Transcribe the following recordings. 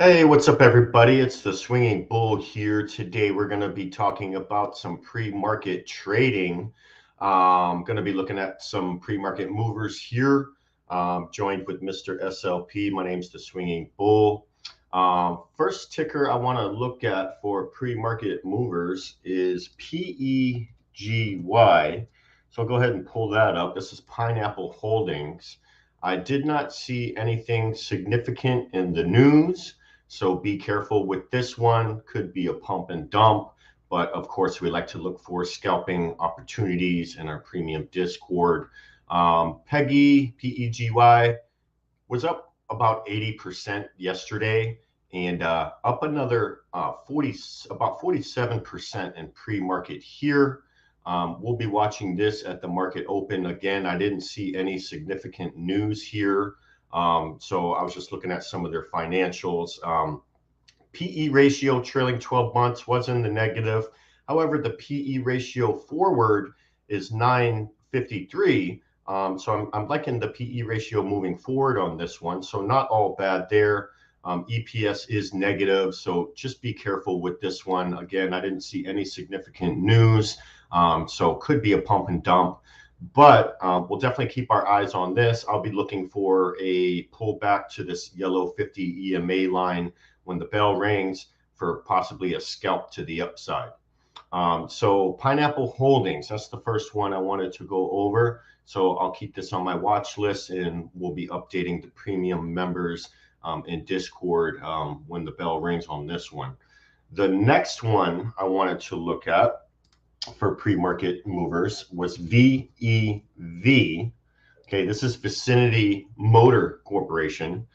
Hey, what's up, everybody? It's the Swinging Bull here. Today, we're going to be talking about some pre-market trading. Going to be looking at some pre-market movers here. Joined with Mr. SLP. My name's the Swinging Bull. First ticker I want to look at for pre-market movers is PEGY. So I'll go ahead and pull that up. This is Pineapple Holdings. I did not see anything significant in the news. So be careful with this one. Could be a pump and dump, but of course we like to look for scalping opportunities in our premium Discord. PEGY was up about 80% yesterday, and up another about 47% in pre-market here. We'll be watching this at the market open. Again, I didn't see any significant news here. So I was just looking at some of their financials. PE ratio trailing 12 months was in the negative. However, the PE ratio forward is 953. So I'm liking the PE ratio moving forward on this one. So not all bad there. EPS is negative, so just be careful with this one. Again, I didn't see any significant news, so could be a pump and dump. But we'll definitely keep our eyes on this. I'll be looking for a pullback to this yellow 50 EMA line when the bell rings for possibly a scalp to the upside. So Pineapple Holdings, that's the first one I wanted to go over. So I'll keep this on my watch list, and we'll be updating the premium members in Discord when the bell rings on this one. The next one I wanted to look at for pre-market movers was VEV. Okay, this is Vicinity Motor Corporation.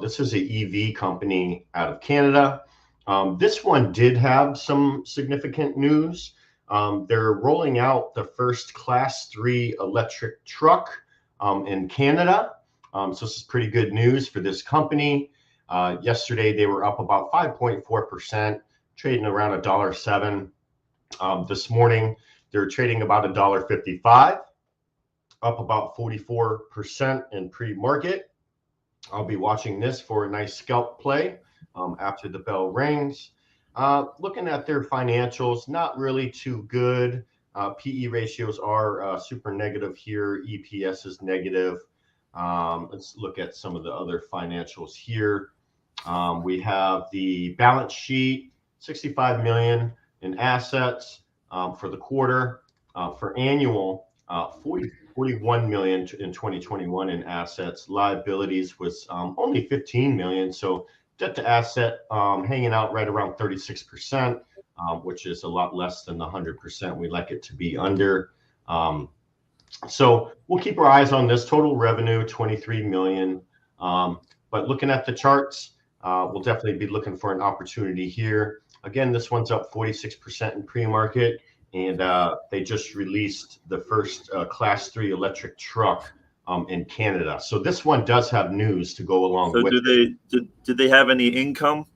This is an EV company out of Canada. This one did have some significant news. They're rolling out the first Class 3 electric truck in Canada. So this is pretty good news for this company. Yesterday, they were up about 5.4%, trading around $1.07. This morning, they're trading about $1.55, up about 44% in pre-market. I'll be watching this for a nice scalp play after the bell rings. Looking at their financials, not really too good. PE ratios are super negative here. EPS is negative. Let's look at some of the other financials here. We have the balance sheet, 65 million in assets for the quarter. For annual, 41 million in 2021 in assets. Liabilities was only 15 million. So debt to asset hanging out right around 36%, which is a lot less than the 100% we'd like it to be under. So we'll keep our eyes on this. Total revenue, 23 million. But looking at the charts, we'll definitely be looking for an opportunity here. Again, this one's up 46% in pre-market, and they just released the first Class 3 electric truck in Canada. So this one does have news to go along with it. Do they have any income,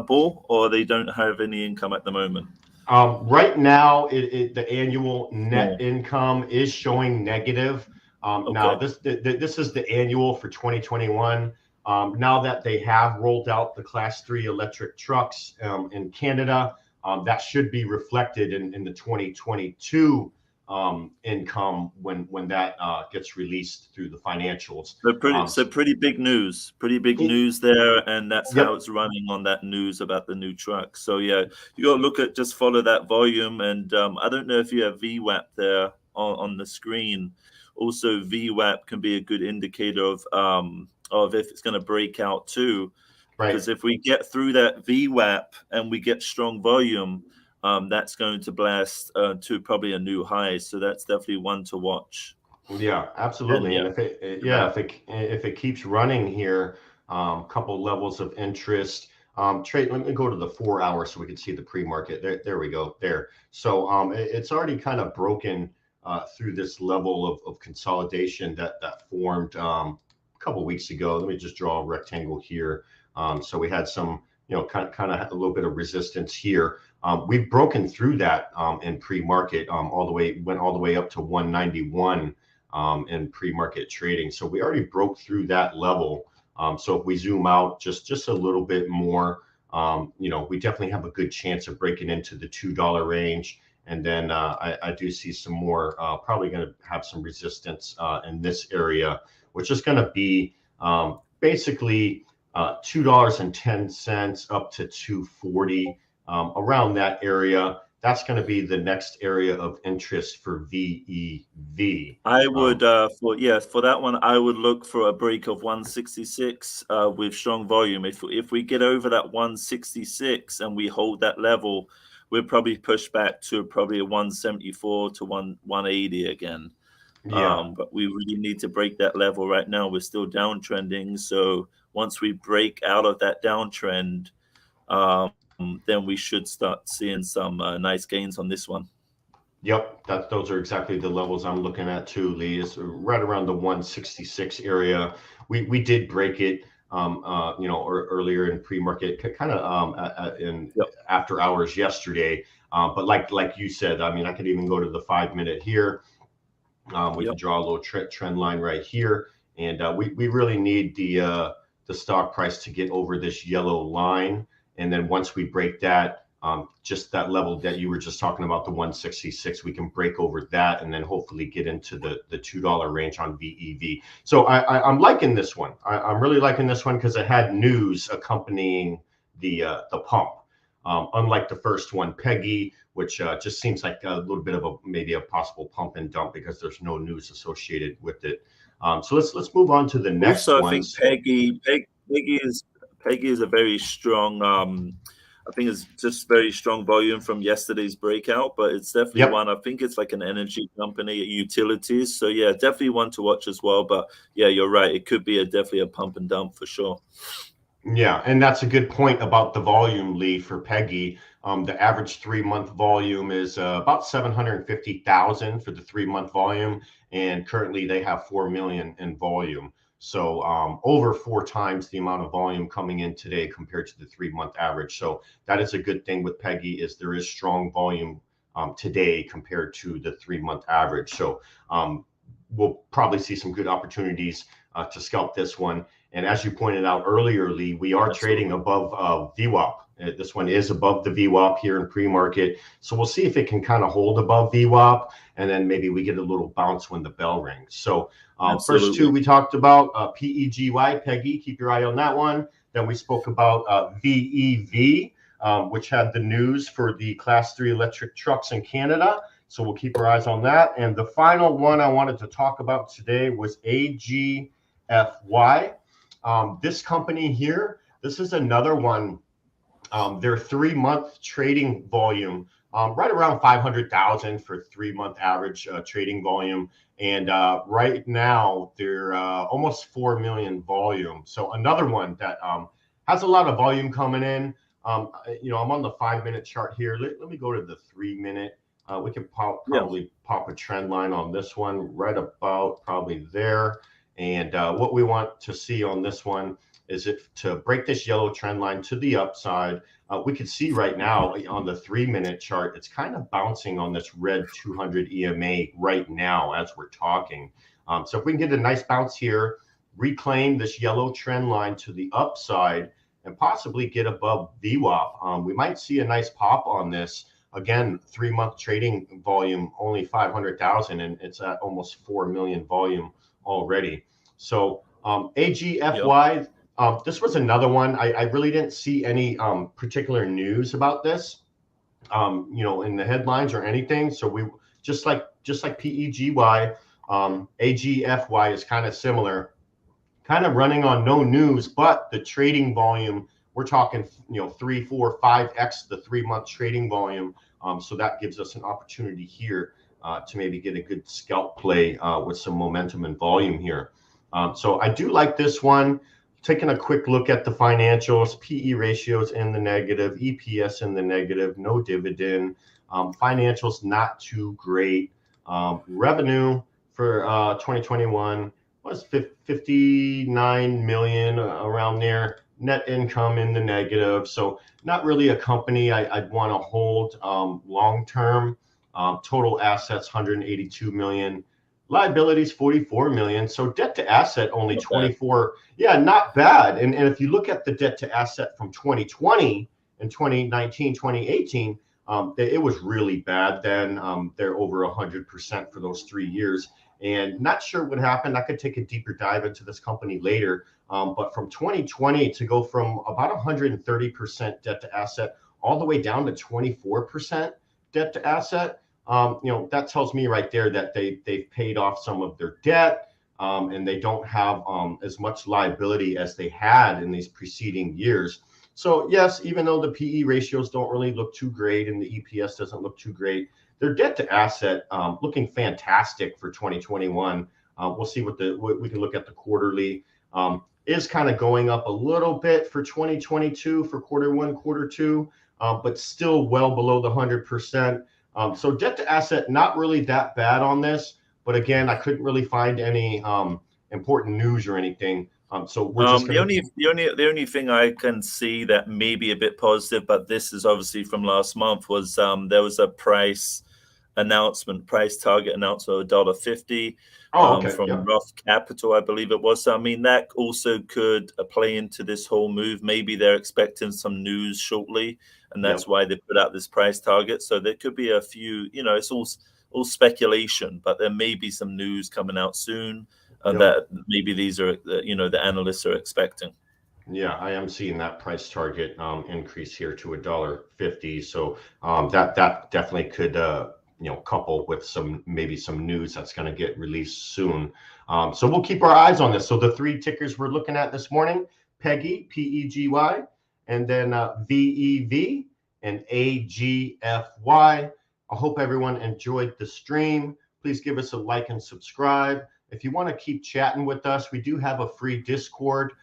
Bull, or they don't have any income at the moment? Right now, the annual net income is showing negative. Okay. Now, this is the annual for 2021. Now that they have rolled out the Class 3 electric trucks in Canada, that should be reflected in the 2022 income when that gets released through the financials. So pretty big news. Pretty big news there, and that's how it's running on that news about the new truck. So yeah, you got to look at, just follow that volume, and I don't know if you have VWAP there on the screen. Also, VWAP can be a good indicator of if it's going to break out too. Right. Because if we get through that VWAP and we get strong volume, that's going to blast to probably a new high. So that's definitely one to watch. Yeah, absolutely. And if it keeps running here, couple levels of interest. Trade. Let me go to the 4 hours so we can see the pre-market. There we go. There. So it's already kind of broken through this level of consolidation that formed a couple weeks ago. Let me just draw a rectangle here. So we had some, kind of a little bit of resistance here. We've broken through that in pre-market, went all the way up to 191 in pre-market trading. So we already broke through that level So if we zoom out just a little bit more, we definitely have a good chance of breaking into the $2 range. And then I do see some more, probably going to have some resistance in this area, which is going to be basically $2.10 up to $2.40, around that area. That's going to be the next area of interest for VEV. I would for that one, I would look for a break of 166 with strong volume. If we get over that 166 and we hold that level, we'll probably push back to probably a 174 to 180 again. Yeah. But we really need to break that level right now. We're still downtrending. So once we break out of that downtrend, then we should start seeing some nice gains on this one. Yep, those are exactly the levels I'm looking at too, Lee. It's right around the 166 area. We did break it, or earlier in pre-market, kind of in after hours yesterday. But like you said, I mean, I could even go to the 5-minute here. We can draw a little trend line right here, and we really need the stock price to get over this yellow line, and then once we break that. Just that level that you were just talking about, the 166, we can break over that and then hopefully get into the $2 range on VEV. So I'm liking this one. I'm really liking this one because it had news accompanying the pump. Unlike the first one, Peggy, which just seems like a little bit of maybe a possible pump and dump because there's no news associated with it. So let's move on to the next one. Also, I think Peggy is a very strong. I think it's just very strong volume from yesterday's breakout, but it's definitely one. I think it's like an energy company, utilities. So yeah, definitely one to watch as well. But yeah, you're right. It could be definitely a pump and dump for sure. Yeah, and that's a good point about the volume, Lee, for Peggy. The average 3-month volume is about 750,000 for the 3-month volume, and currently they have 4 million in volume. So over 4 times the amount of volume coming in today compared to the 3-month average. So that is a good thing with Peggy, is there is strong volume today compared to the 3-month average. So we'll probably see some good opportunities to scalp this one. And as you pointed out earlier, Lee, we are trading above VWAP. This one is above the VWAP here in pre-market. So we'll see if it can kind of hold above VWAP, and then maybe we get a little bounce when the bell rings. So first two we talked about, PEGY, Peggy, keep your eye on that one. Then we spoke about VEV, which had the news for the Class 3 electric trucks in Canada. So we'll keep our eyes on that. And the final one I wanted to talk about today was AGFY. This company here, this is another one. Their 3-month trading volume, right around 500,000 for 3-month average trading volume. And right now they're almost 4 million volume. So another one that has a lot of volume coming in. I'm on the 5-minute chart here. Let me go to the 3-minute. We can probably pop a trend line on this one right about probably there. And what we want to see on this one is it to break this yellow trend line to the upside. We can see right now on the 3-minute chart, it's kind of bouncing on this red 200 EMA right now as we're talking. So if we can get a nice bounce here, reclaim this yellow trend line to the upside, and possibly get above VWAP, we might see a nice pop on this. Again, 3-month trading volume, only 500,000, and it's at almost 4 million volume already. So AGFY, this was another one. I really didn't see any particular news about this, in the headlines or anything. So we just like PEGY, AGFY is kind of similar, kind of running on no news, but the trading volume, we're talking 3, 4, 5x the 3-month trading volume. So that gives us an opportunity here to maybe get a good scalp play with some momentum and volume here. So I do like this one. Taking a quick look at the financials, PE ratios in the negative, EPS in the negative, no dividend. Financials not too great. Revenue for 2021 was 59 million, around there. Net income in the negative. So not really a company I'd want to hold long term. Total assets 182 million. Liabilities 44 million. So debt to asset only Not 24. Yeah, not bad. And if you look at the debt to asset from 2020 and 2019, 2018, it was really bad then. They're over 100% for those 3 years. And not sure what happened. I could take a deeper dive into this company later. But from 2020 to go from about 130% debt to asset all the way down to 24% debt to asset, that tells me right there that they've paid off some of their debt, and they don't have as much liability as they had in these preceding years. So yes, even though the PE ratios don't really look too great and the EPS doesn't look too great, their debt to asset looking fantastic for 2021. We'll see what we can look at the quarterly. Is kind of going up a little bit for 2022 for Q1, Q2, but still well below the 100%. So debt to asset, not really that bad on this, but again, I couldn't really find any important news or anything. So we're just the only thing I can see that may be a bit positive, but this is obviously from last month, was there was a price target announcement of $1.50 from Roth Capital, I believe it was. So, I mean, that also could play into this whole move. Maybe they're expecting some news shortly, and that's why they put out this price target. So there could be a few, it's all speculation, but there may be some news coming out soon that maybe these are, the analysts are expecting. Yeah, I am seeing that price target increase here to $1.50. So that definitely could couple with maybe some news that's going to get released soon. So we'll keep our eyes on this. So the 3 tickers we're looking at this morning: PEGY, PEGY, and then VEV and AGFY. I hope everyone enjoyed the stream. Please give us a like and subscribe. If you want to keep chatting with us, we do have a free Discord.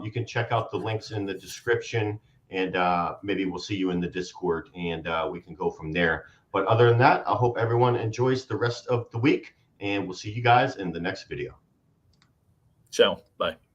You can check out the links in the description, and maybe we'll see you in the Discord, and we can go from there. But other than that, I hope everyone enjoys the rest of the week, and we'll see you guys in the next video. Ciao. Bye.